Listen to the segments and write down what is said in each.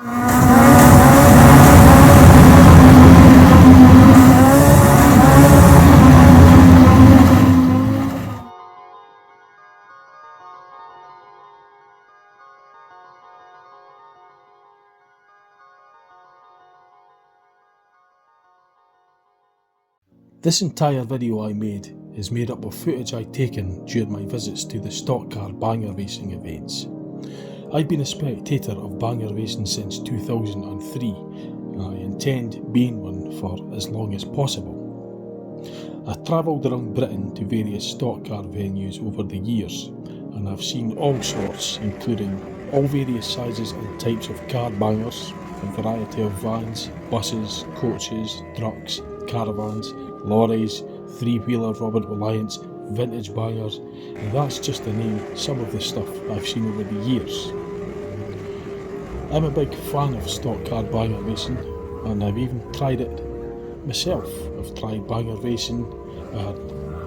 This entire video I made is made up of footage I'd taken during my visits to the stock car banger racing events. I've been a spectator of banger racing since 2003 and I intend being one for as long as possible. I've travelled around Britain to various stock car venues over the years and I've seen all sorts, including all various sizes and types of car bangers, a variety of vans, buses, coaches, trucks, caravans, lorries, three-wheeler Robert Reliance, vintage bangers, and that's just to name some of the stuff I've seen over the years. I'm a big fan of stock car banger racing and I've even tried it myself. I've tried banger racing at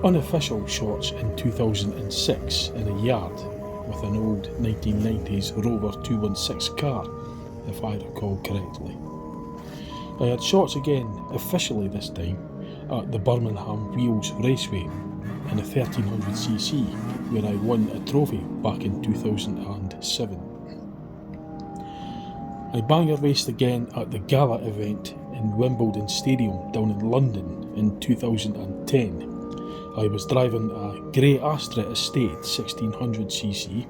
unofficial shots in 2006 in a yard with an old 1990s Rover 216 car, if I recall correctly. I had shots again officially this time at the Birmingham Wheels Raceway in a 1300cc where I won a trophy back in 2007. I banger raced again at the Gala event in Wimbledon Stadium down in London in 2010. I was driving a Grey Astra Estate 1600cc.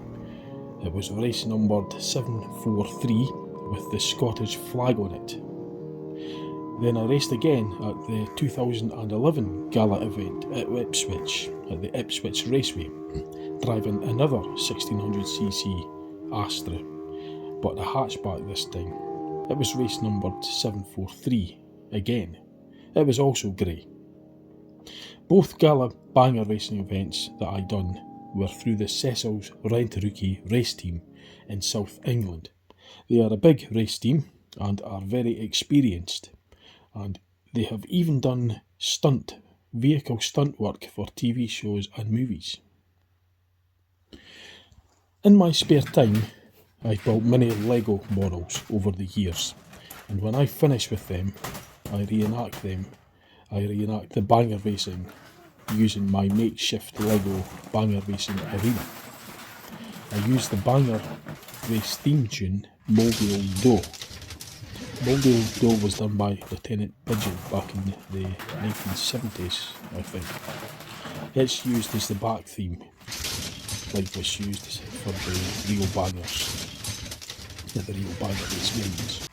It was race numbered 743 with the Scottish flag on it. Then I raced again at the 2011 Gala event at Ipswich, at the Ipswich Raceway, driving another 1600cc Astra, but a hatchback this time. It was race numbered 743 again. It was also grey. Both Gala banger racing events that I done were through the Cecil's Rent-A-Rookie race team in South England. They are a big race team and are very experienced, and they have even done vehicle stunt work for TV shows and movies. In my spare time, I've built many Lego models over the years, and when I finish with them, I reenact the banger racing using my makeshift Lego banger racing arena. I use the banger race theme tune Mobile Do. Mobile Do was done by Lieutenant Pigeon back in the 1970s, I think. It's used as the back theme, like was used for the real bangers, the real banger race games.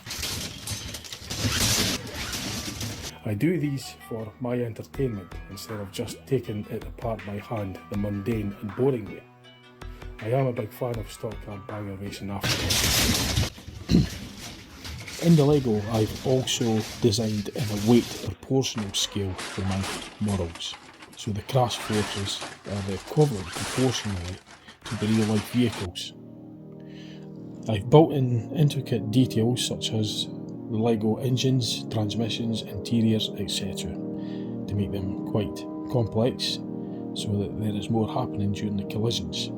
I do these for my entertainment instead of just taking it apart by hand the mundane and boring way. I am a big fan of stock car banger racing after all. In the Lego, I've also designed in a weight proportional scale for my models, so the crash forces are the equivalent proportionally to the real life vehicles. I've built in intricate details such as the Lego engines, transmissions, interiors, etc. to make them quite complex so that there is more happening during the collisions.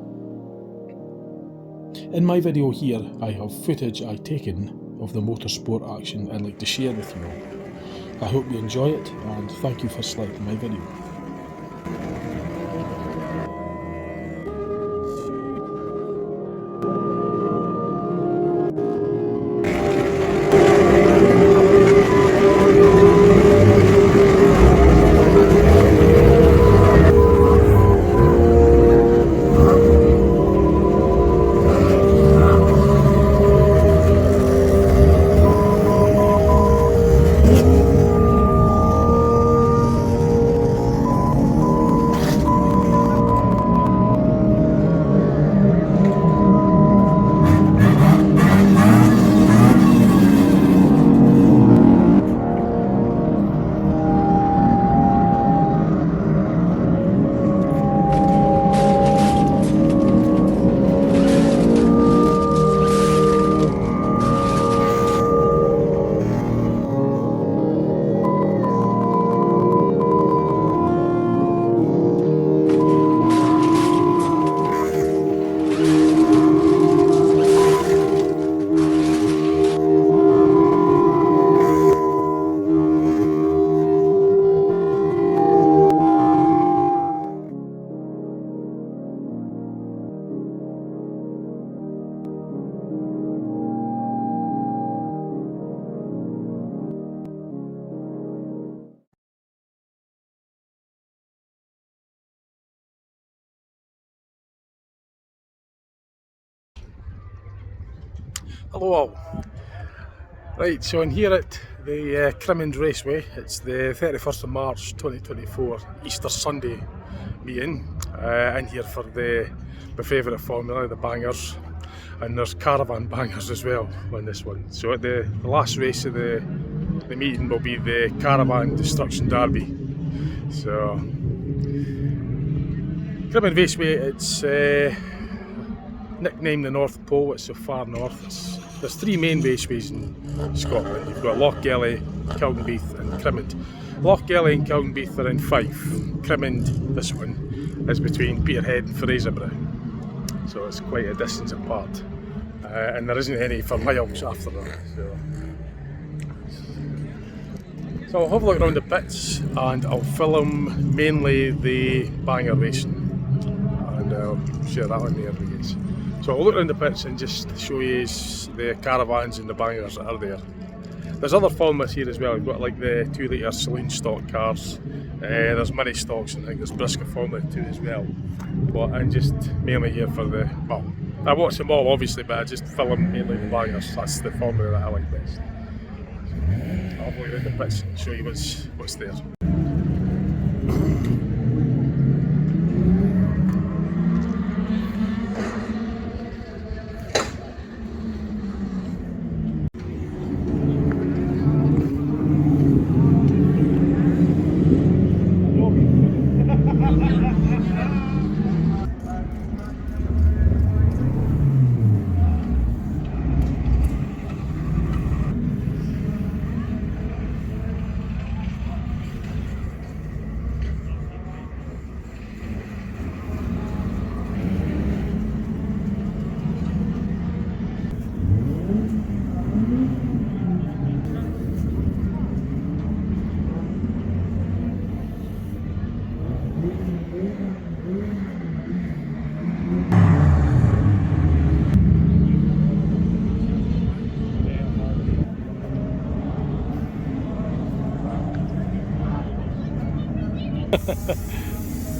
In my video here, I have footage I've taken of the motorsport action I'd like to share with you all. I hope you enjoy it and thank you for selecting my video. Hello all. Right, so I'm here at the Crimond Raceway. It's the 31st of March 2024 Easter Sunday meeting. In here for my favourite formula, the bangers, and there's Caravan bangers as well on this one. So at the last race of the meeting will be the Caravan Destruction Derby. So Crimond Raceway, it's nicknamed the North Pole. It's so far north. There's three main raceways in Scotland. You've got Lochgelly, Kilkenbeath and Crimond. Lochgelly and Kilkenbeath are in Fife. Crimond, this one, is between Peterhead and Fraserburgh. So it's quite a distance apart. And there isn't any for miles after that. So I'll have a look around the pits and I'll film mainly the banger racing. And I'll share that on the videos. So I'll look around the pits and just show you the caravans and the bangers that are there. There's other formulas here as well. You've got like the 2 litre saloon stock cars. There's mini stocks and I think there's Brisker Formula 2 as well. But I'm just mainly here for well, I watch them all obviously, but I just film mainly the bangers. That's the formula that I like best. I'll go around the pits and show you what's there.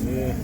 Yeah.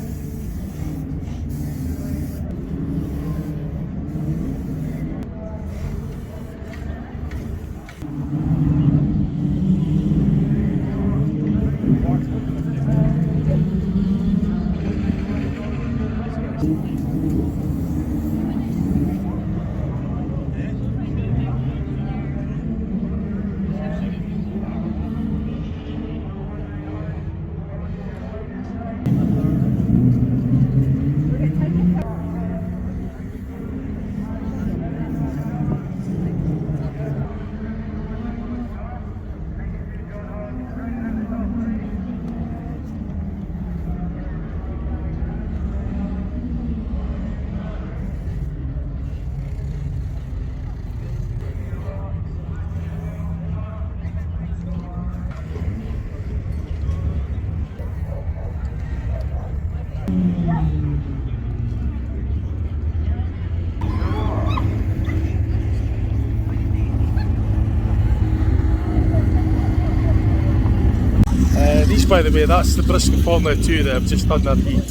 These, by the way, that's the Brisker Formula 2 that have just done their heat.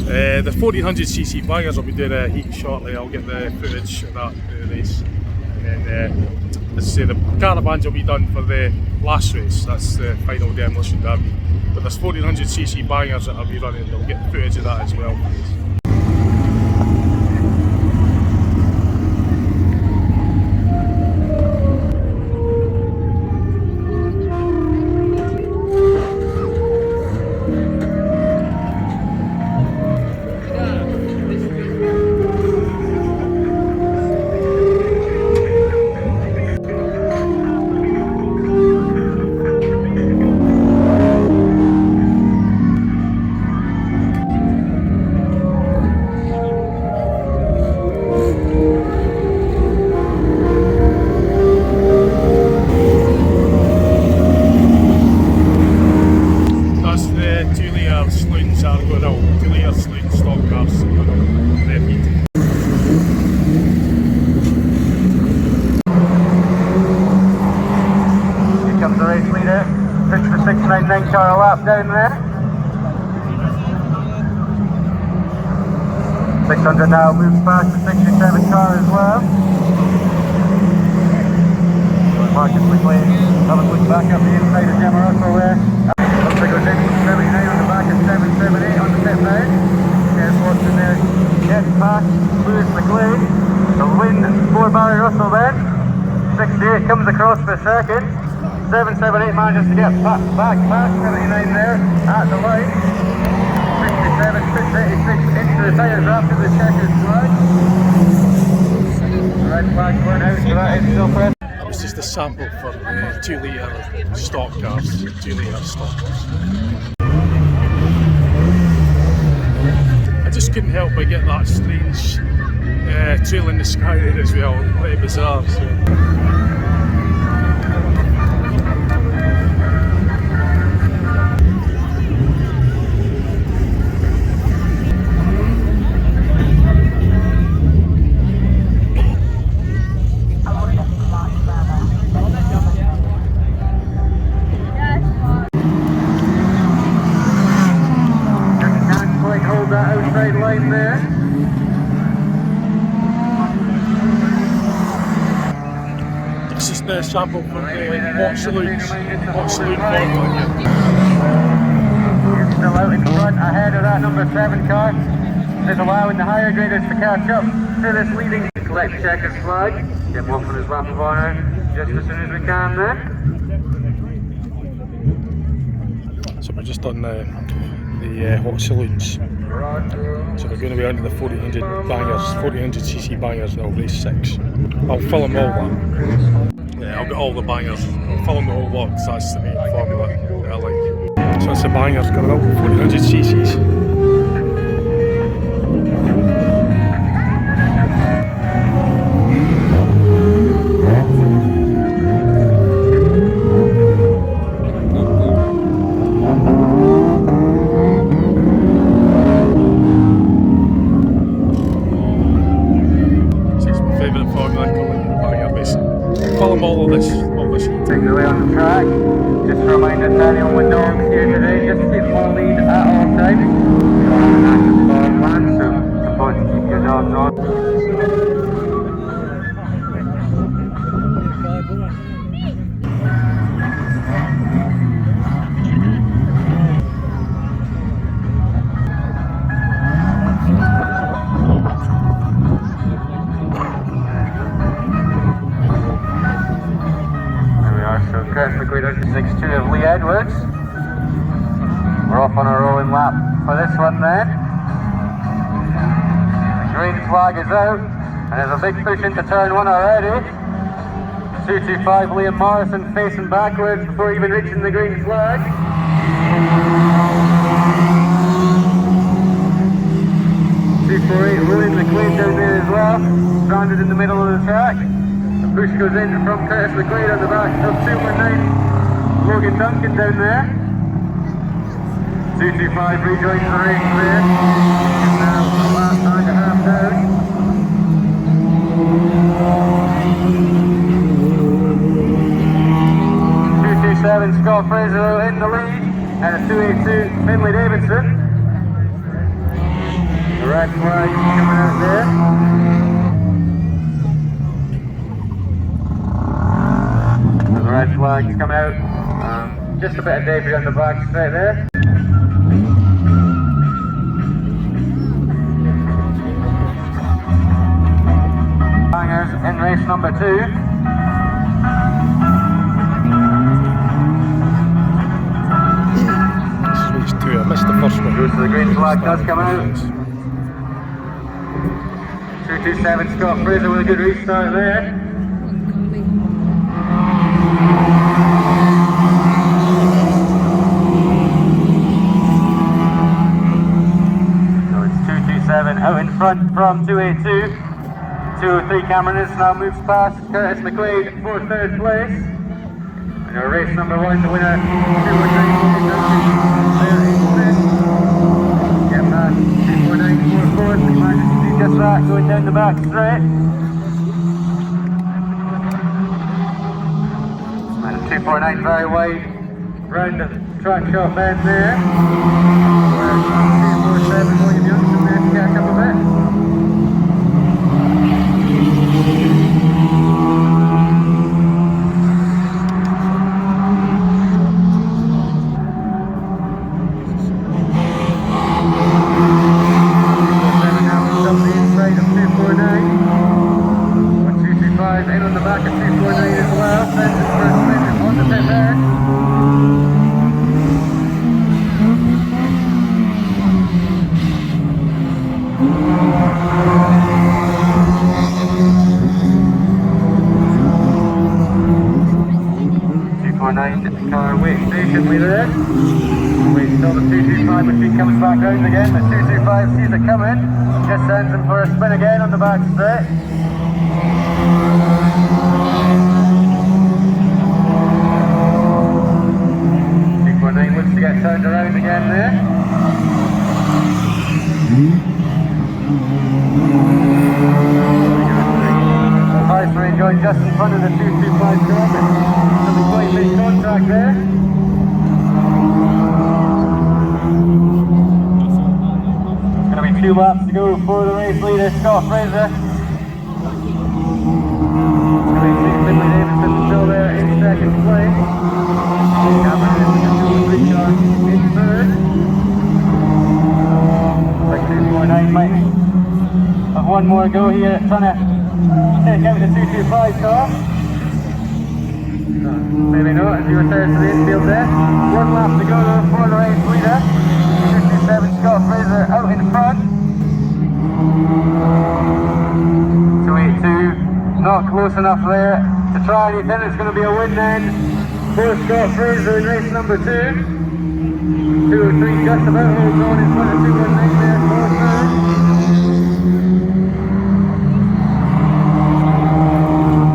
The 1400cc bangers will be doing a heat shortly. I'll get the footage of that in the race. And then, as I say, the caravans will be done for the last race. That's the final demolition derby. But there's 1400cc bangers that I'll be running. I'll get footage of that as well. Pitch for 699 car a lap down there. 600 now moves past the 67 car as well. wind, 4 Barry Russell there. 68 comes across for second. 778 manages to get back past 79 there at the line. 67, 686 into the tyres after the checkered flag. Red flag going out, so that is still pressed. That was just a sample for 2 litre stock cars, 2 litre stock cars. I just couldn't help but get that strange trail in the sky there as well, pretty bizarre. So. Outside line there. This is the sample from the hot saloons formula. It's still out in front ahead of that number 7 car. Is allowing the higher graders to catch up to this leading. Collect checkered flag. Get one from his lap of honour just as soon as we can there. So we're just on the hot saloons. So we're going to be under the 1400 bangers, 1400cc bangers now, race 6. I'll film all that. Yeah, I'll get all the bangers. I'll film the whole lot because that's the main formula that I like. So it's the bangers coming up, 1400cc's. All of this. Take the way on the track. Just a reminder to anyone with dogs here today, just keep them on lead at all times. You don't have an active dog man, so it's important to keep your dogs on. Crash McQueen 62 of Lee Edwards. We're off on a rolling lap for this one then. The green flag is out and there's a big push into turn 1 already. 225 Liam Morrison facing backwards before even reaching the green flag. 248 William McQueen down there as well, stranded in the middle of the track. Push goes in from Curtis McQuaid on the back of 219 Logan Duncan down there. 225 rejoins the race there. And now the last time to half down. 227 Scott Fraser in the lead. And a 282 Finlay Davidson. The red flag coming out there. The red flag's come out, just a bit of debris on the back straight there. Bangers in race number 2. This is race 2, I missed the first one. So the green flag does come out. 227 Scott Fraser with a good restart there. Out in front from 282. 203 Cameron is now moves past Curtis McQuaid for 3rd place. And our race number 1, the winner, 219 get past 249 for 4th. We managed to do just that, going down the back straight. And 249 very wide round the track shot bend there. 247 William Youngson there to catch up a bit. Now it's up the inside of 249. is in on the back of 249 as well. Sends it for a spin on the pit there. 249 gets the car waiting patiently there. Wait until the 225 machine comes back round again. The 225 sees it coming, just sends him for a spin again on the back straight. 249 looks to get turned around again there. High range going just in front of the 225 Caravan. There'll be quite big contact there. It's going to be 2 laps to go for the race leader, Scott Fraser. Davidson still there in second place. Cameron in third. Like 249 might have one more go here, trying to take out the 225 car. Maybe not, as he returns to the infield there. 1 lap to go though for the race leader. 227 Scott Fraser out in front. 282, not close enough there to try anything. It's going to be a win then for Scott Fraser in race number 2. 203 just about holds on in front of 219 there for third.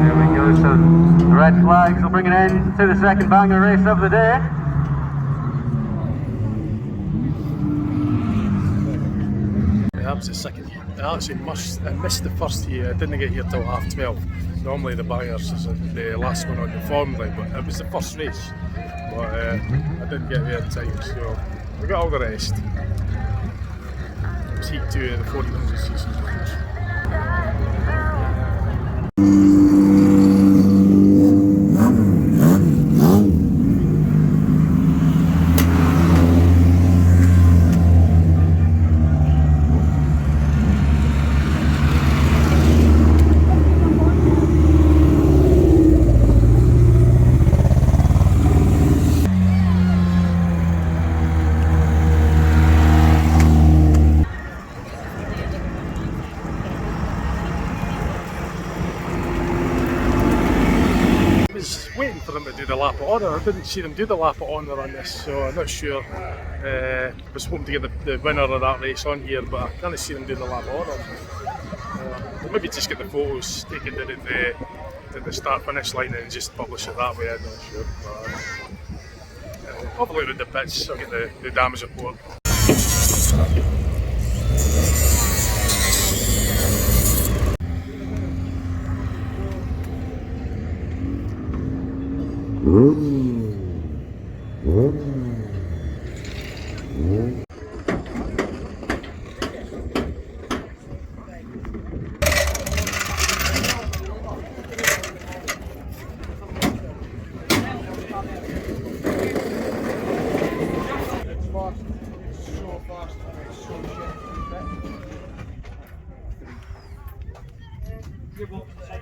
There we go, so the red flags will bring an end to the second banger race of the day. That was the second. I actually missed the first heat. I didn't get here till 12:30. Normally the bangers is the last one on the form line, but it was the first race. But I didn't get there in time, so we got all the rest. It was heat 2 of the 1400cc. Waiting for them to do the lap of honour. I didn't see them do the lap of honour on this, so I'm not sure. I was hoping to get the winner of that race on here, but I can't see them doing the lap of honour. Maybe just get the photos taken to the start-finish line and just publish it that way. I'm not sure. But, I'll have a look at the pits. I'll get the damage report.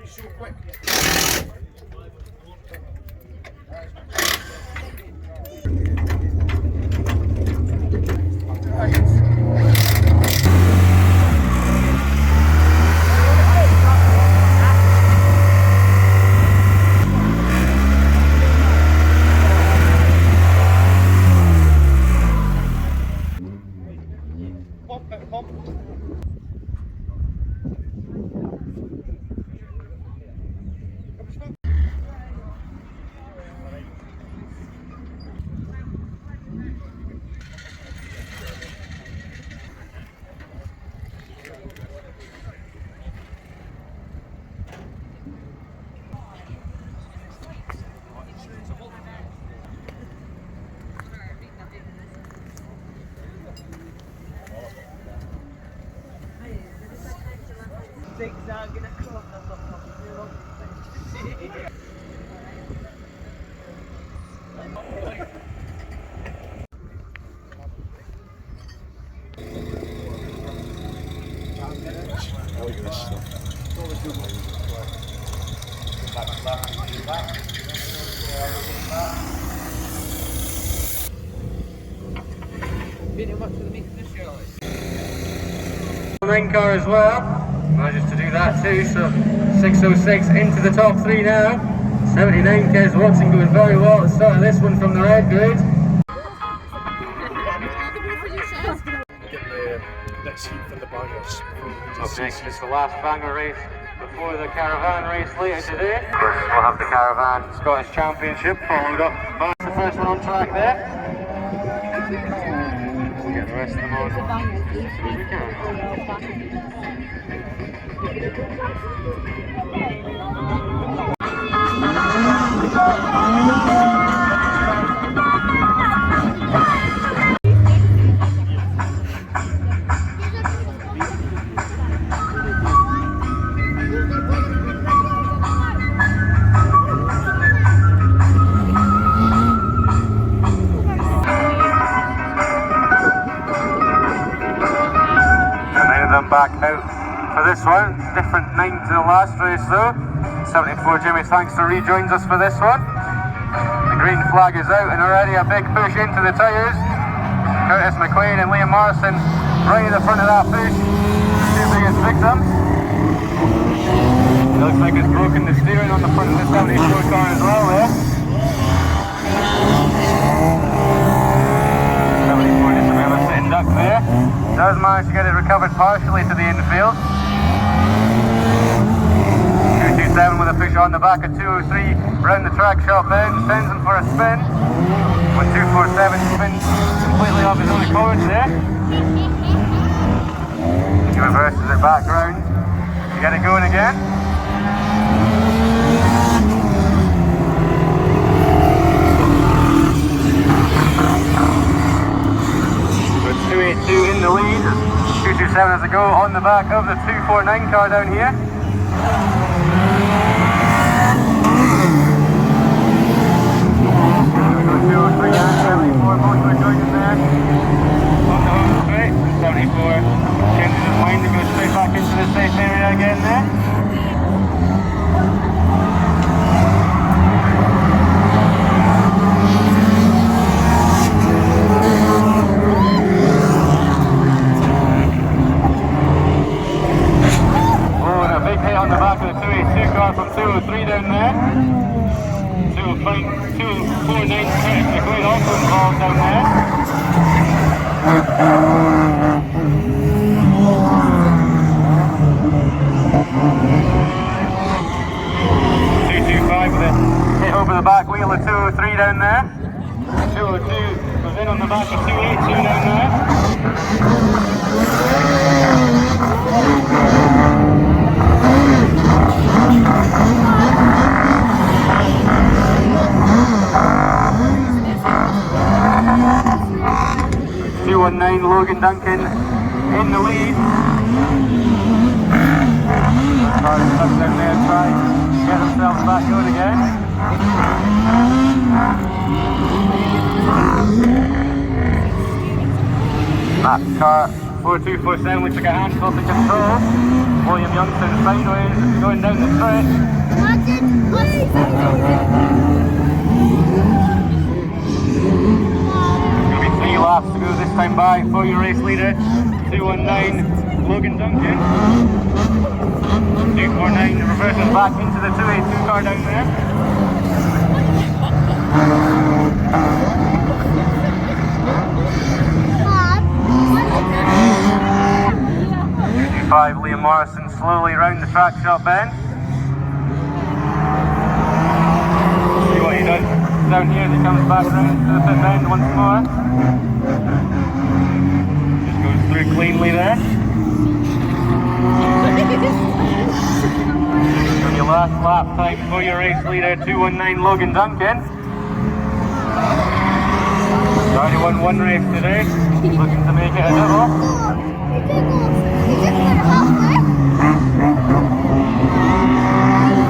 So quick. Zigzagging across the top of the road. I like this stuff. Ring car as well. Managed to do that too, so 606 into the top three now. 79 Kes Watson going very well at the start of this one from the red grid. Get the next heat for the bangers. Up next is the last banger race before the Caravan race later today. Of course, we'll have the Caravan Scottish Championship followed up by the first one on track there. We'll get the rest of them on as soon as we can. Back out for this one. Different 9 to the last race though. 74 Jimmy Thankster rejoins us for this one. The green flag is out and already a big push into the tyres. Curtis McQuaid and Liam Morrison right at the front of that push. Two biggest victims. It looks like it's broken the steering on the front of the 74 car as well there. 74 just a bit of a sitting duck there. Does manage to get it recovered partially to the infield. 227 with a push on the back of 203 round the track shot bend, sends him for a spin. When 247 spins completely off his own accord there. He reverses it back round to get it going again. 282 in the lead, 227 has a go on the back of the 249 car down here. Going 203 and 74, both are going in there. On the home straight, 74 changes his mind and goes straight back into the safe area again there. On the back of the 282 car from 203 down there. 249 Curtis McQuaid also involved down there. 225 with a hit over the back wheel of 203 down there. 202 goes in on the back of 282 down there. 219 Logan Duncan in the lead. Cars stuck down there trying to get themselves back going again. That car 4247 looks like a handful to control. William Youngson sideways going down the straight. Laps to go this time by for your race leader, 219 Logan Duncan. 249 reversing back into the 282 car down there. 225 Liam Morrison slowly round the track shot bend. See what he does down here as he comes back round to the pit bend once more. Just goes through cleanly there. For your last lap time for your race leader, 219 Logan Duncan. He's already won one race today, looking to make it a double.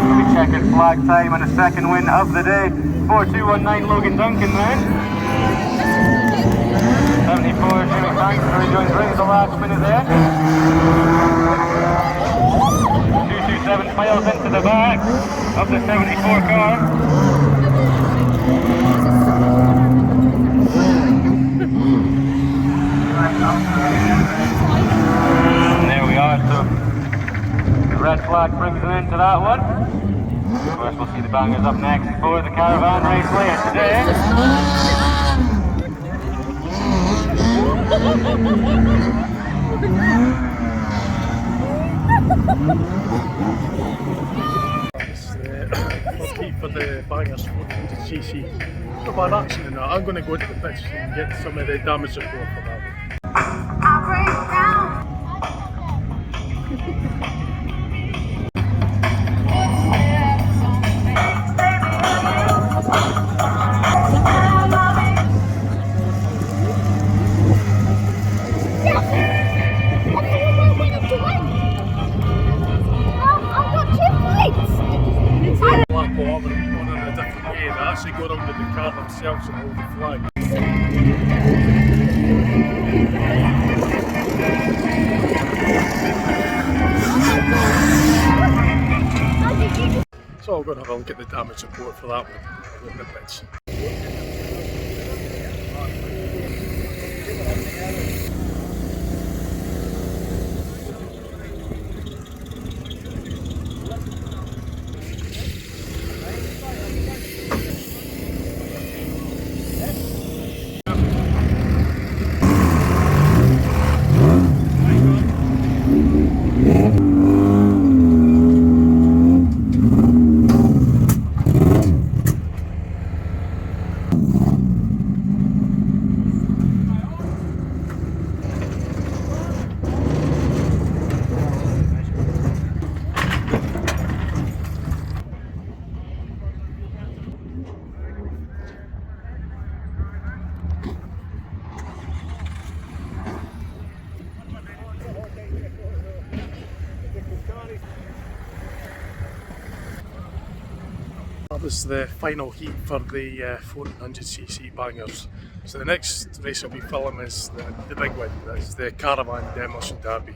We'll be checking flag time and a second win of the day for 219 Logan Duncan then. 74 Jimmy Thankster rejoins rings the last minute there. 627 miles into the back of the 74 car. And there we are, so the red flag brings an end to that one. Of course, we'll see the bangers up next for the Caravan Raceway, and today for the bangers 400cc. Not bad action in that. I'm going to go to the pits and get some of the damage report for that one. Lap over and going in a different way. They actually go around with the car themselves and hold the flag. So I'm going to have a look at the damage report for that one in the pits. That was the final heat for the 1400cc bangers. So the next race I'll be filming is the big one. That's the Caravan Demolition Derby.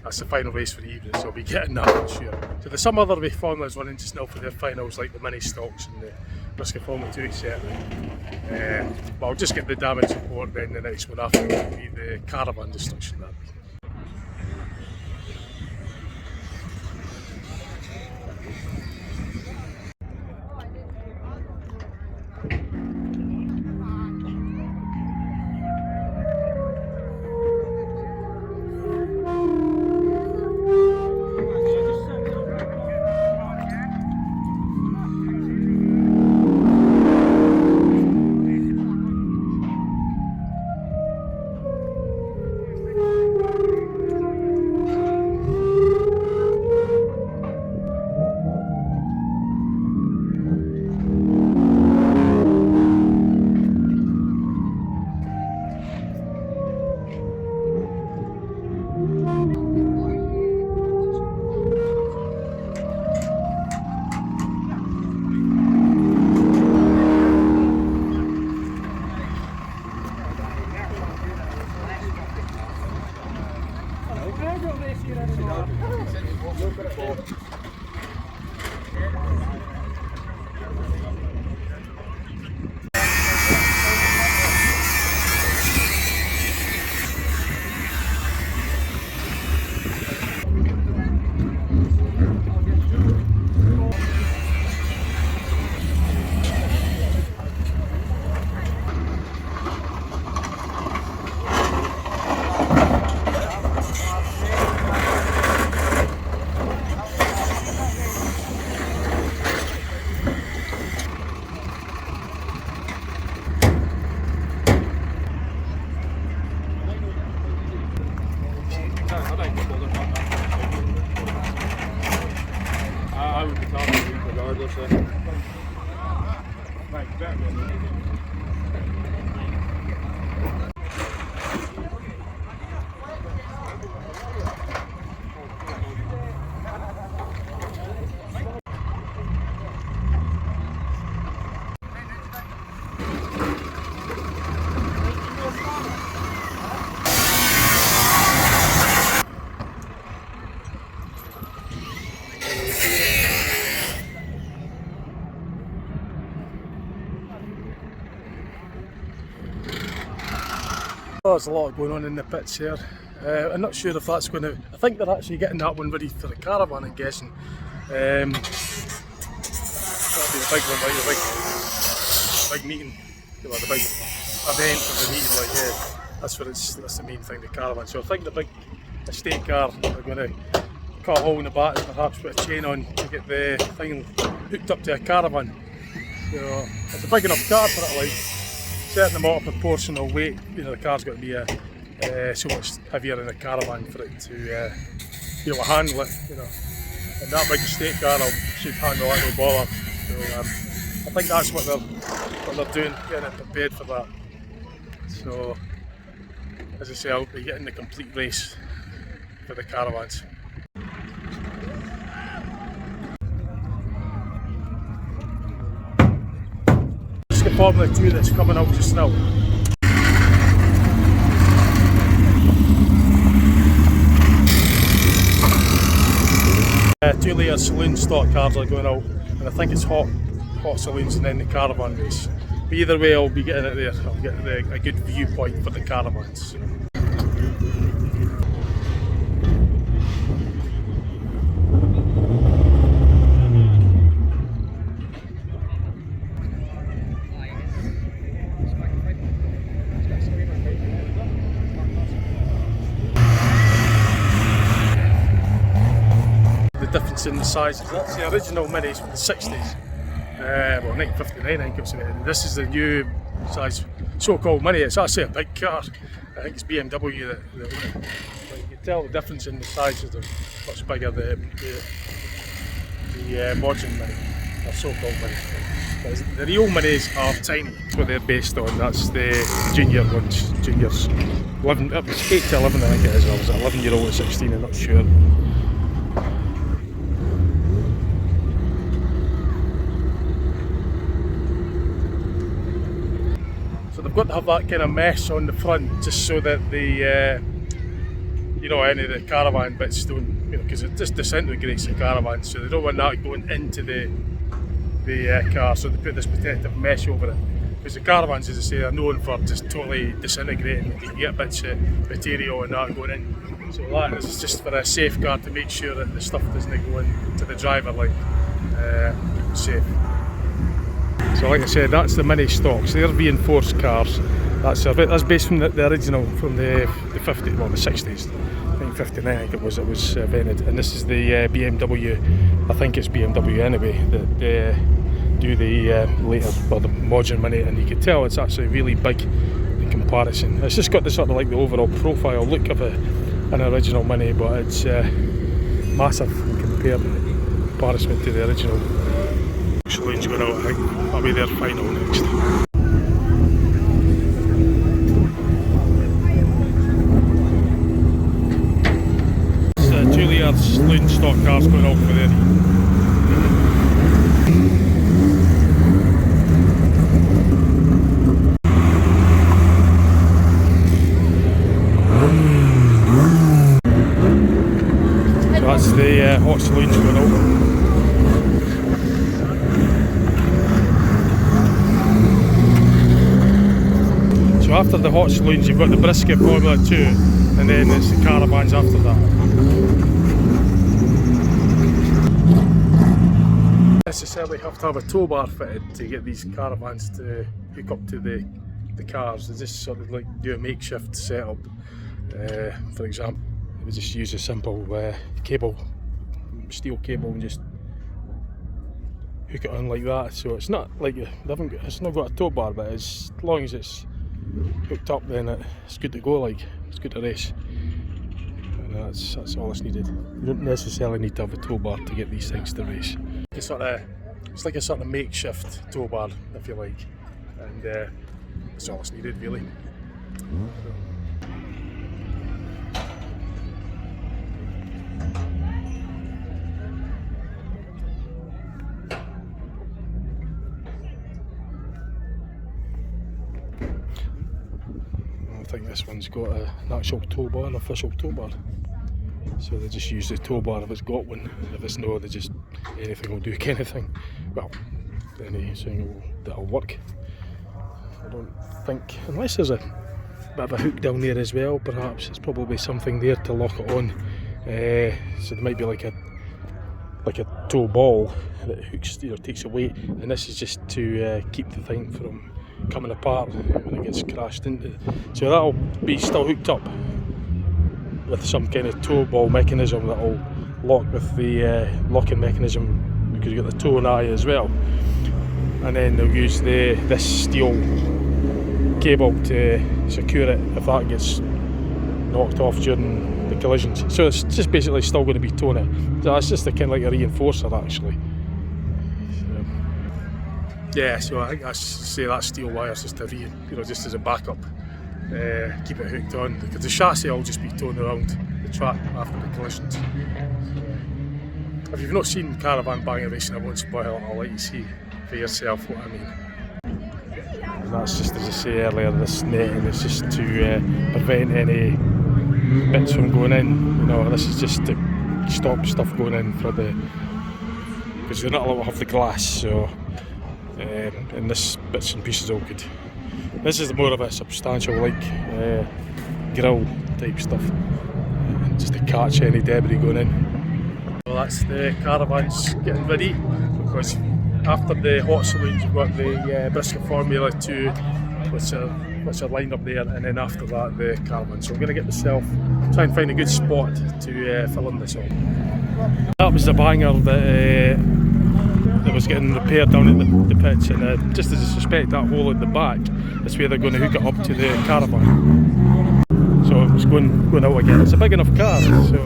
That's the final race for the evening, so I'll be getting that, I'm sure. So there's some other formulas running just now for their finals, like the mini stocks and the Risk of Formula 2, etc. But I'll just get the damage report, then the next one after will be the Caravan Destruction Derby. I would be talking regardless. Oh, there's a lot going on in the pits here. I'm not sure if that's going to... I think they're actually getting that one ready for the Caravan, I'm guessing. That'll be the big one, like the big meeting, you know, the big event of the meeting, like that's the main thing, the Caravan. So I think the big estate car are going to cut a hole in the back and perhaps put a chain on to get the thing hooked up to a Caravan. So it's a big enough car for it, like certain amount of proportional weight. You know, the car's got to be so much heavier than a Caravan for it to be able to handle it. You know, and that big estate car should handle it, no bother. So I think that's what they're doing, getting it prepared for that. So as I say, I'll be getting the complete race for the Caravans. Just get Formula 2 that's coming out just now. 2 litre saloon stock cars are going out, and I think it's hot saloons and then the Caravan race. But either way, I'll be getting it there. I'll get a good viewpoint for the Caravans. Difference in the sizes. That's the original Minis from the 60s. Well, 1959 I think it was. This is the new size so-called Mini. It's actually a big car. I think it's BMW that own it. But you can tell the difference in the sizes. Are much bigger. The modern Mini, or so-called Mini. The real Minis are tiny. That's what they're based on. That's the junior ones. Juniors. 11, it was 8 to 11 I think it is. I was an 11-year-old at 16. I'm not sure. They've got to have that kind of mesh on the front just so that the, you know, any of the Caravan bits don't, you know, because it just disintegrates the Caravan, so they don't want that going into the car, so they put this protective mesh over it. Because the Caravans, as I say, are known for just totally disintegrating. You can get bits of material and that going in. So that is just for a safeguard to make sure that the stuff doesn't go into the driver, like, safe. So like I said, that's the Mini stocks. They're reinforced cars. That's based from the original from the 50s, well the 60s. I think 59 I think it was invented. And this is the BMW, I think it's BMW anyway, that do the later, well the modern Mini, and you can tell it's actually really big in comparison. It's just got the sort of like the overall profile look of an original Mini, but it's massive in comparison to the original. Saloon's going out, I think. That'll be their final next. It's 2 litre saloon stock cars going out for there. So that's the hot saloons going out. After the hot saloons you've got the brisket Formula 2 and then it's the Caravans after that. Necessarily have to have a tow bar fitted to get these Caravans to hook up to the cars. They just sort of like do a makeshift setup. For example, we just use a simple cable, steel cable, and just hook it on like that. So it's not like it's not got a tow bar, but as long as it's hooked up, then it's good to go. Like it's good to race, and that's all that's needed. You don't necessarily need to have a tow bar to get these things to race. It's like a sort of makeshift tow bar, if you like, and that's all that's needed really. I think this one's got an actual tow bar, an official tow bar. So they just use the tow bar if it's got one. If it's no, they just anything will do anything. Well, anything that'll work. I don't think, unless there's a bit of a hook down there as well, perhaps. There's probably something there to lock it on. So there might be like a tow ball that hooks, takes a weight, and this is just to keep the thing from coming apart when it gets crashed into. So that'll be still hooked up with some kind of tow ball mechanism that'll lock with the locking mechanism, because you've got the tow and eye as well. And then they'll use this steel cable to secure it if that gets knocked off during the collisions. So it's just basically still going to be towing it. So that's just a kind of like a reinforcer actually. Yeah, so I think that steel wire is just just as a backup, keep it hooked on, because the chassis will just be towing around the track after the collisions. If you've not seen Caravan banger racing, I won't spoil it. I'll let you see for yourself what I mean. And that's just, as I say earlier, this netting is just to prevent any bits from going in. This is just to stop stuff going in because you're not allowed to have the glass. So. And this bits and pieces all good. This is more of a substantial grill type stuff, just to catch any debris going in. Well, that's the Caravans getting ready, because after the hot saloons you've got the Brisket Formula 2 which are lined up there, and then after that the Caravan. So I'm going to get myself, try and find a good spot to fill in this all. That was the banger that was getting repaired down at the pits, and just as I suspect, that hole at the back is where they're going to hook it up to the Caravan. So it's going out again. It's a big enough car, so.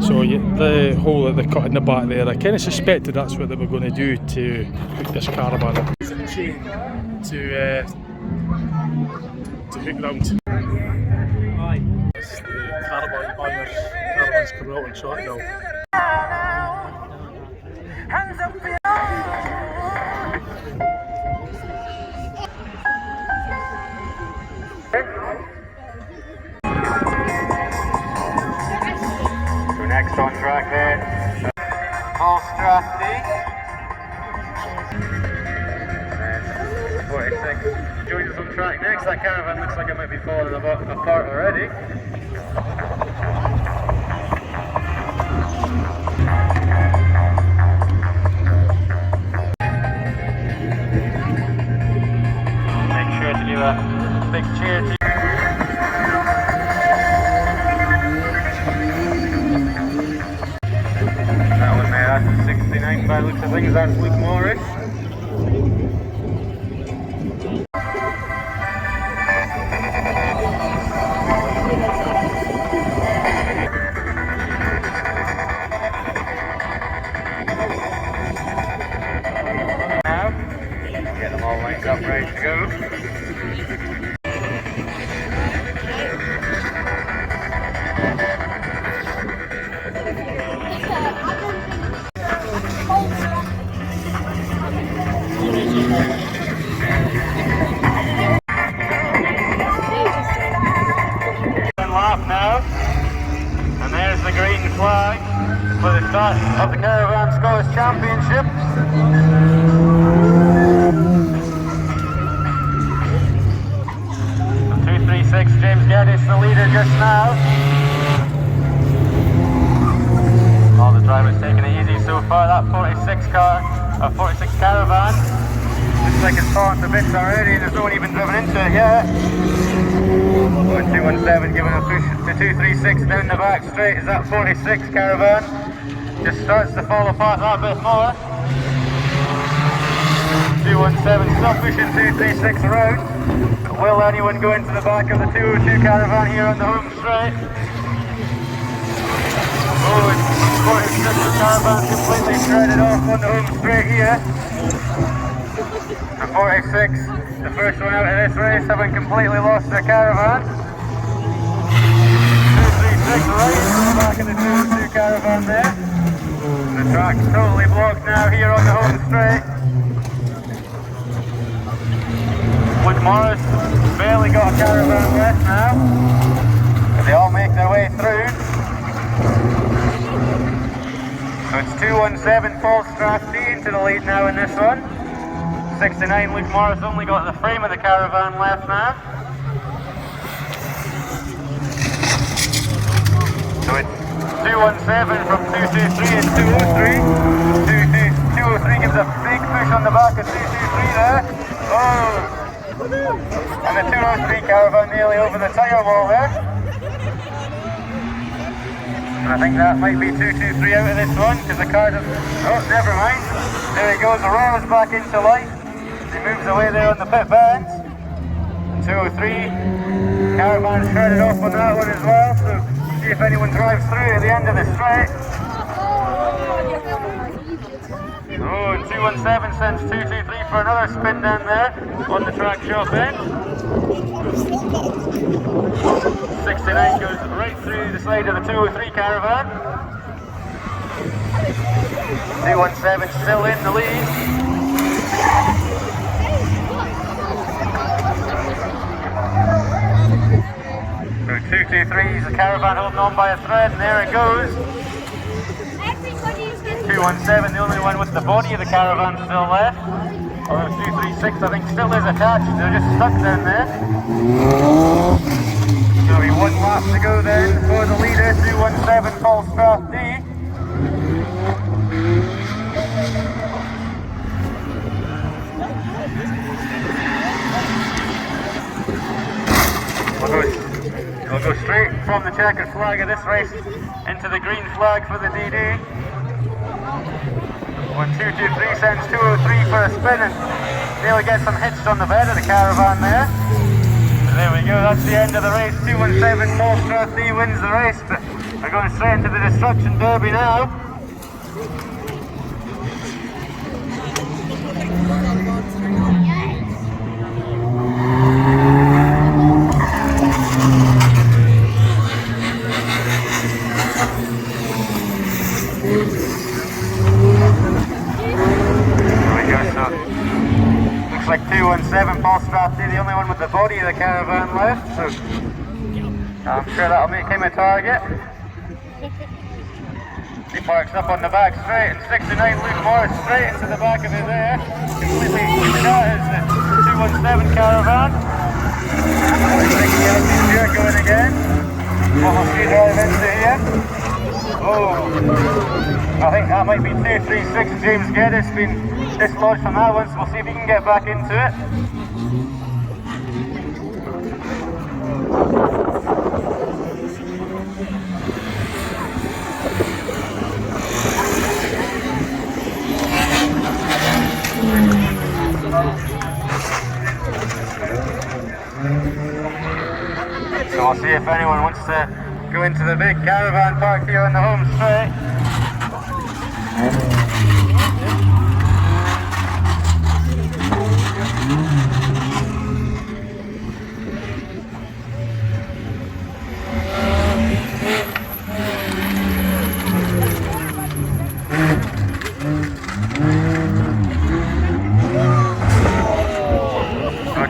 So the hole that they cut in the back there, I kind of suspected that's what they were going to do to hook this Caravan up. It's a chain to hook round. Caravan's coming out on shot now. Hands up for you. So next on track then, full strategy. And 46 joins us on track next. That Caravan looks like it might be falling apart already. A big cheer to you. That one there, that's 69 by the looks of things, that's Luke Morris. Now, get them all lined up, ready to go. Flag for the start of the Caravan Scottish Championship. So 236 James Geddes, the leader just now. All the drivers taking it easy so far. That 46 Caravan looks like it's fallen to bits already, and there's no one even driven into it yet. 217 giving a push to 236 down the back straight as that 46 Caravan just starts to fall apart that bit more. 217 still pushing 236 around. But will anyone go into the back of the 202 Caravan here on the home straight? Oh, it's 46 Caravan completely shredded off on the home straight here. The 46, the first one out of this race, having completely lost their Caravan. 236 right into the back of the 202 Caravan there. The track's totally blocked now here on the home straight. Luke Morris barely got a Caravan left now. They all make their way through. So it's 217 Paul Strathdean to the lead now in this one. 69 Luke Morris only got the frame of the Caravan left now. So it's 217 from 223 and 203. 203 gives a big push on the back of 223 there. Oh! And the 203 Caravan nearly over the tyre wall there. And I think that might be 223 out of this one because the car doesn't... Oh, never mind. There he goes, Aurora's back into life. He moves away there on the pit bands. 203. Caravan shredded off on that one as well, so see if anyone drives through at the end of the straight. Oh, and 217 sends 223 for another spin down there on the track shop end. 69 goes right through the side of the 203 Caravan. 217 still in the lead. So 223 is the Caravan holding on by a thread, and there it goes. 217, the only one with the body of the Caravan still left. Although 236 I think still is attached, they're just stuck down there. So there'll be one lap to go then for the leader, 217 Paul Strathday. We'll go straight from the checkered flag of this race into the green flag for the DD. 1223 sends 203 for a spin and nearly gets some hits on the bed of the Caravan there. And there we go, that's the end of the race. 217 Paul Strathday wins the race, but we're going straight into the Destruction Derby now. Looks like 217 Paul Strathday, the only one with the body of the Caravan left, so I'm sure that'll make him a target. He parks up on the back straight, and 69 Luke Morris straight into the back of his air. Completely shot is the 217 Caravan. I think he has his gear going again. Almost see drive into here. Oh, I think that might be 236 James Geddes been dislodged from that one, so we'll see if he can get back into it. So we'll see if anyone wants to go into the big Caravan park here on the home straight.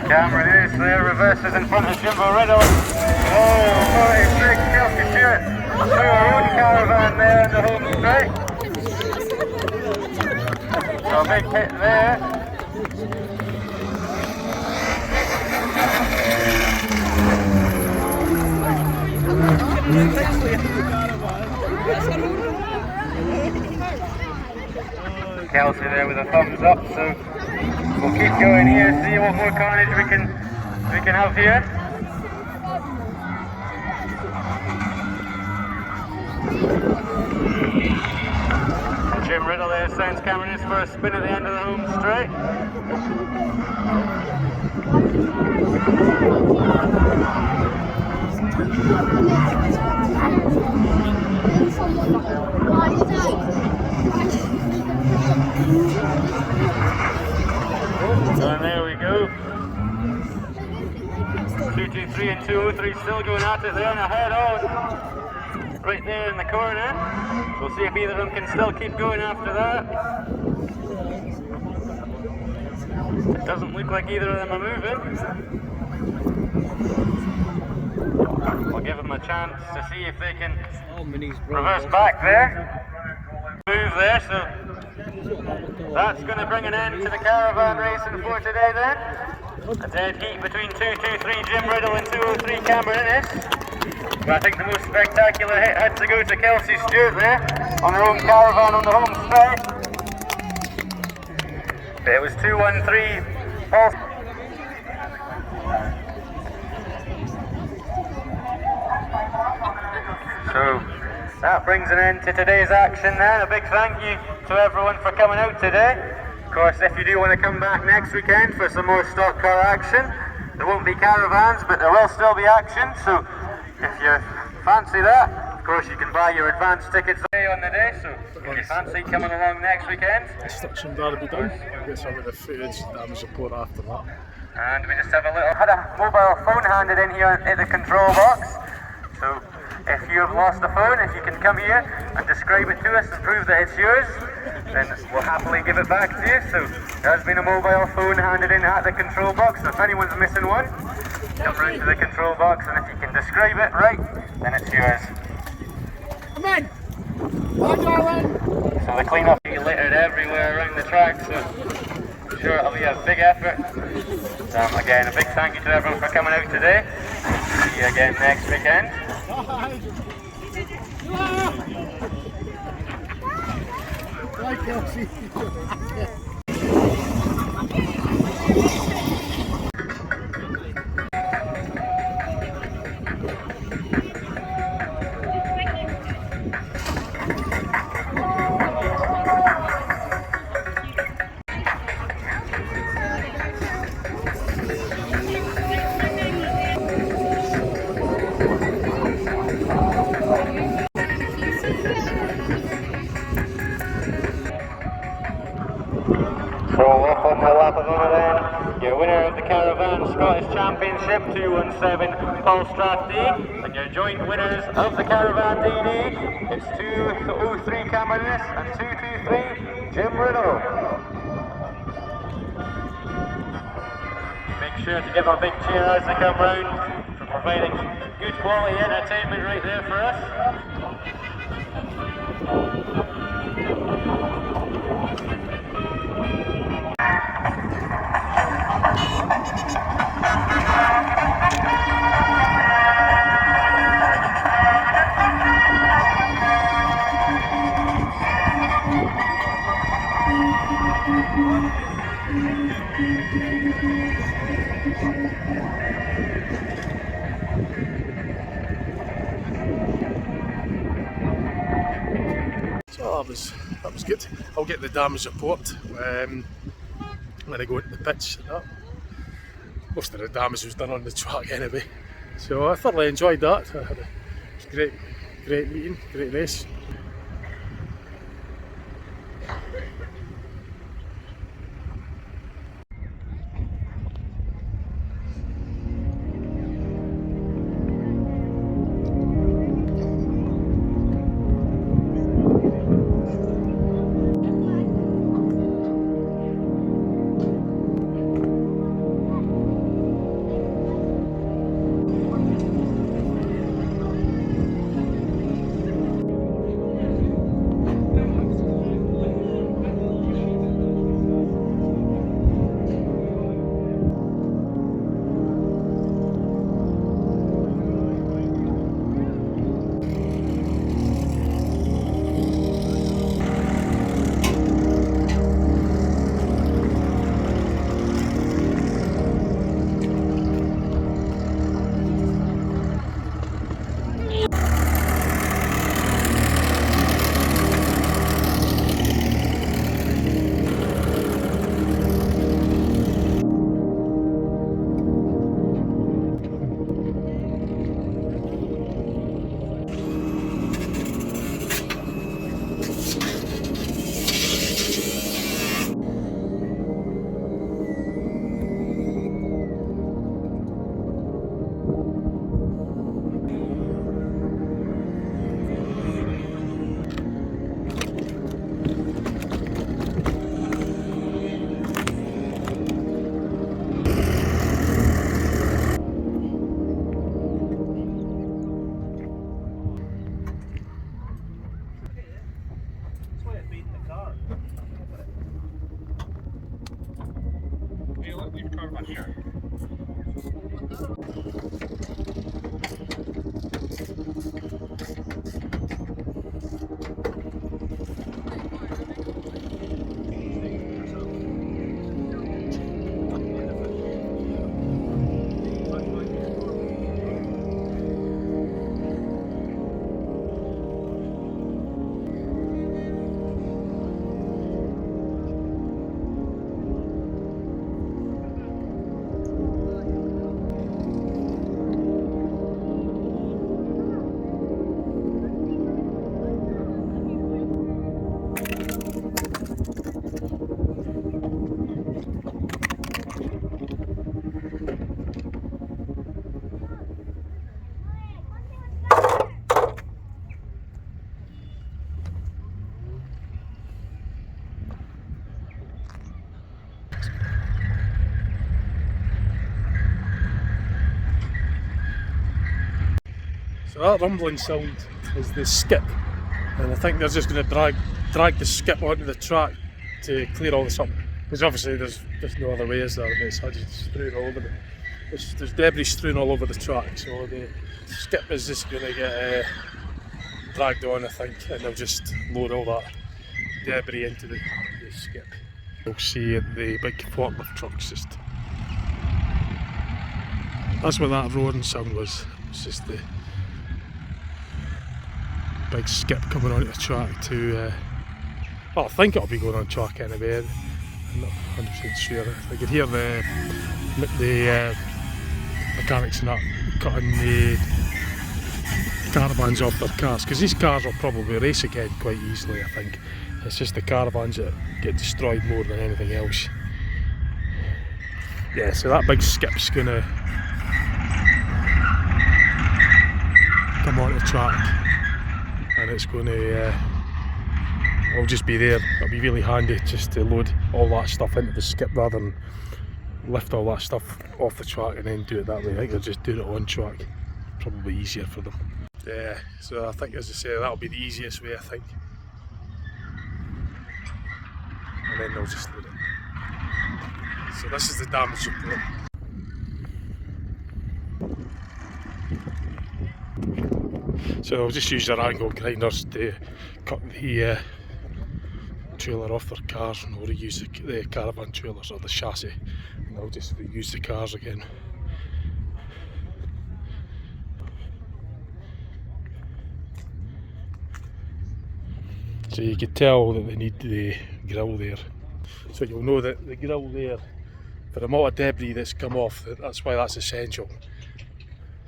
Camera is there, reverses in front of Jimbo Riddle. Oh, 46 Kelsey Stewart through our own Caravan there in the home straight. So a big hit there. Kelsey there with a thumbs up, so we'll keep going here, see what more carnage we can have here. Jim Riddle there sends Cameron for a spin at the end of the home straight. And there we go. 223 and 203 still going at it there and ahead on. Right there in the corner. We'll see if either of them can still keep going after that. It doesn't look like either of them are moving. We'll give them a chance to see if they can reverse back there. Move there, so That's going to bring an end to the caravan racing for today then. A dead heat between 223 Jim Riddle and 203 Cameron Innes. But I think the most spectacular hit had to go to Kelsey Stewart there on her own caravan on the home straight. It was 213 Paul. So that brings an end to today's action then. A big thank you to everyone for coming out today. Of course, if you do want to come back next weekend for some more stock car action, there won't be caravans, but there will still be action. So if you fancy that, of course you can buy your advance tickets on the day. So if you fancy coming along next weekend, Construction derby done. I'll get some of the footage damage report after that. and we just have had a mobile phone handed in here at the control box. So if you have lost a phone, if you can come here and describe it to us and prove that it's yours, then we'll happily give it back to you. So there has been a mobile phone handed in at the control box, so if anyone's missing one, come round to the control box, and if you can describe it right, then it's yours. Come in! Hi, darling! So the clean-up will be littered everywhere around the track, so I'm sure it'll be a big effort. Again, a big thank you to everyone for coming out today. See you again next weekend. Hi! Hi, Kelsey! So off on the lap of honor then, your winner of the Caravan Scottish Championship 217 Paul Strathdee, and your joint winners of the Caravan DD, it's 203 Cameron Innes and 223 Jim Riddle. Make sure to give them a big cheer as they come round for providing good quality entertainment right there for us. So that was good. I'll get the damage report when I go into the pitch. Most of the damage was done on the track anyway. So I thoroughly enjoyed that. It was a great meeting, great race. leave the caravan here. So that rumbling sound is the skip, and I think they're just going to drag the skip onto the track to clear all this up, because obviously there's no other way, is there? It's just strewn all over there's debris strewn all over the track, so the skip is just going to get dragged on, I think, and they'll just load all that debris into the skip. You'll see the big forklift trucks just... That's what that roaring sound was. It's just the big skip coming onto the track to, well, I think it'll be going on track anyway. I'm not 100% sure. I could hear the mechanics and that cutting the caravans off their cars, because these cars will probably race again quite easily, I think. It's just the caravans that get destroyed more than anything else. Yeah, so that big skip's gonna come onto the track, and it's going to it'll just be there. It'll be really handy just to load all that stuff into the skip rather than lift all that stuff off the track and then do it that way. I think they're just doing it on track. Probably easier for them. Yeah, so I think, as I say, that'll be the easiest way, I think. And then they'll just load it. So this is the damage report. So I'll just use their angle grinders to cut the trailer off their cars, and I'll reuse the caravan trailers or the chassis, and I'll just reuse the cars again. So you can tell that they need the grill there. So you'll know that the grill there, for the amount of debris that's come off, that's why that's essential.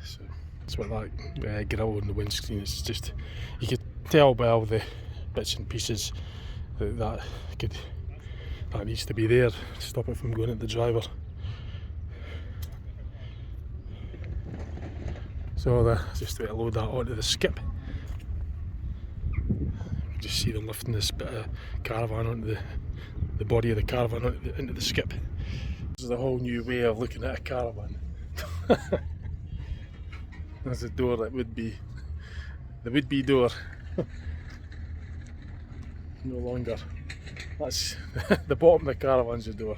So that's what that grill on the windscreen is. Just, you can tell by all the bits and pieces that needs to be there to stop it from going at the driver. So just to load that onto the skip. Just see them lifting this bit of caravan onto the body of the caravan into the skip. This is a whole new way of looking at a caravan. There's a door that would be the would-be door. No longer. That's the bottom of the caravan's the door.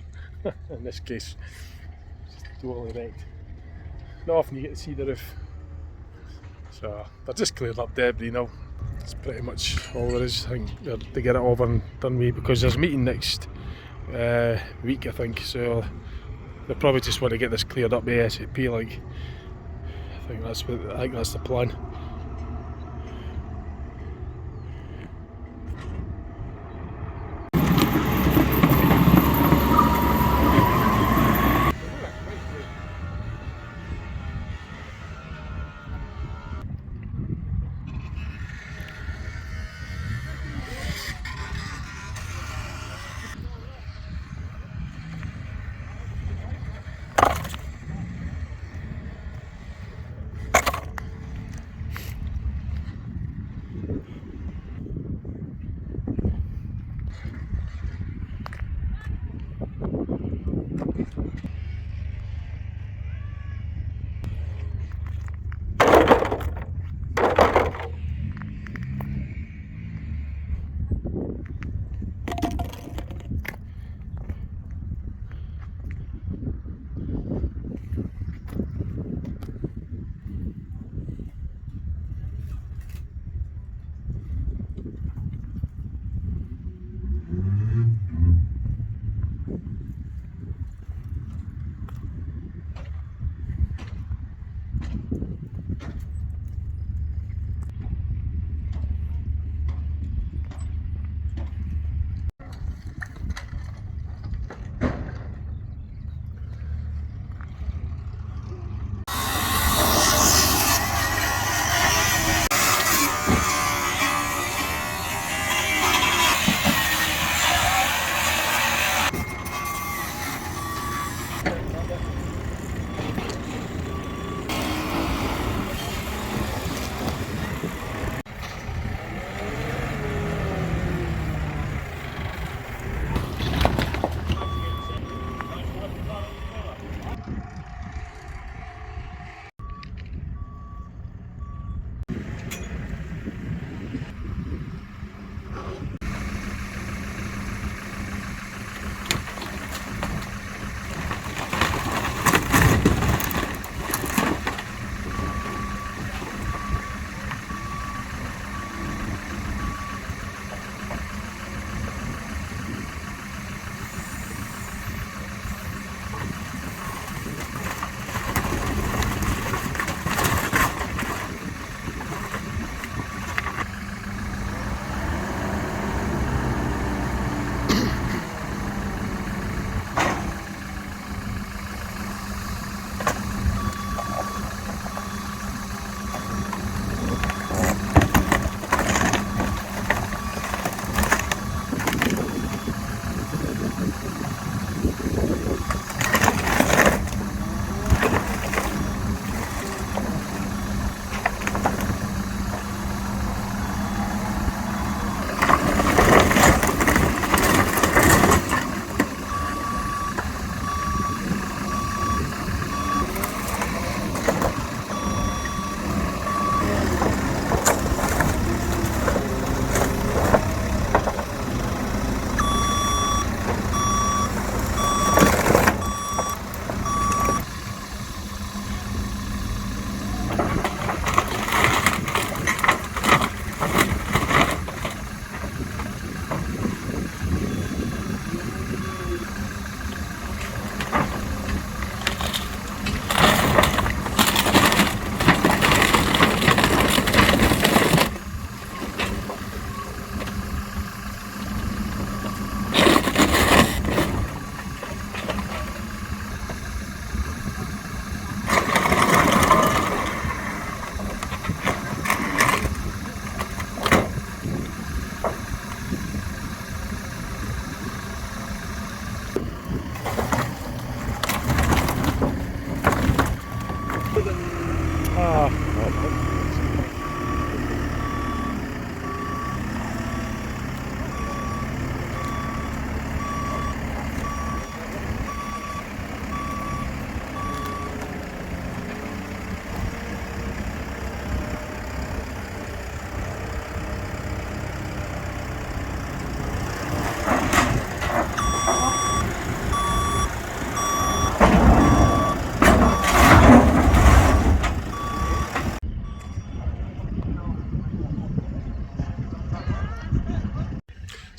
In this case, just totally wrecked. Not often you get to see the roof. So they're just clearing up debris now. That's pretty much all there is. I think to get it all done with, because there's a meeting next week, I think. So they probably just want to get this cleared up ASAP. Like, I think that's the plan.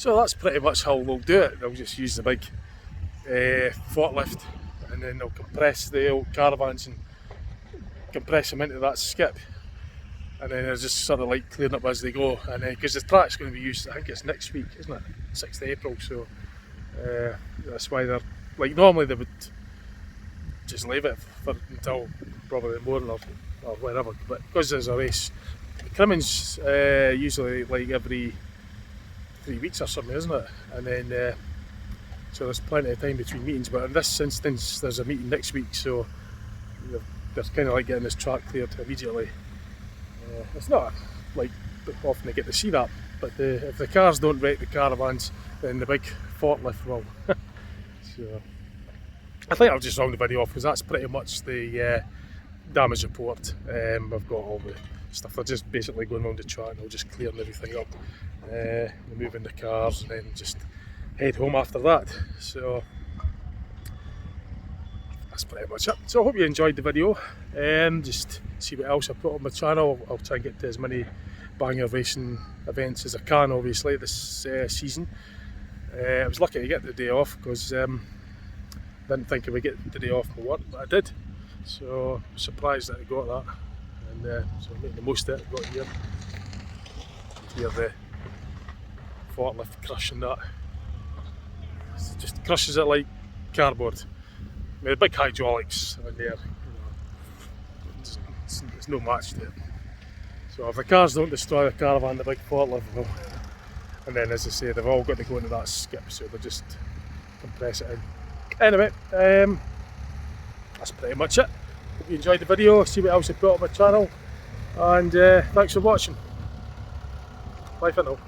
So that's pretty much how they'll do it. They'll just use the big forklift, and then they'll compress the old caravans and compress them into that skip, and then they're just sort of like clearing up as they go. And because the track's going to be used, I think it's next week, isn't it? 6th of April. So that's why they're like, normally they would just leave it for until probably the morning or whenever, but because there's a race, Crimond's usually like every 3 weeks or something, isn't it? And then so there's plenty of time between meetings, but in this instance there's a meeting next week, so they're kind of like getting this track cleared immediately. It's not like often they get to see that, but if the cars don't wreck the caravans, then the big forklift will. So I think I'll just round the video off, because that's pretty much the damage report. I've got all the stuff. They're just basically going around the track and just clearing everything up, removing the cars, and then just head home after that. So that's pretty much it. So I hope you enjoyed the video. Just see what else I put on my channel. I'll try and get to as many banger racing events as I can, obviously, this season. I was lucky to get the day off, because I didn't think I would get the day off from work, but I did. So I was surprised that I got that, and so I'm making the most of it. I got here, hear the forklift crushing that. It just crushes it like cardboard. I mean, the big hydraulics in there, there's no match to it. So if the cars don't destroy the caravan, the big forklift will. And then, as I say, they've all got to go into that skip, so they'll just compress it in. Anyway, that's pretty much it. Hope you enjoyed the video. See what else I put on my channel, and thanks for watching. Bye for now.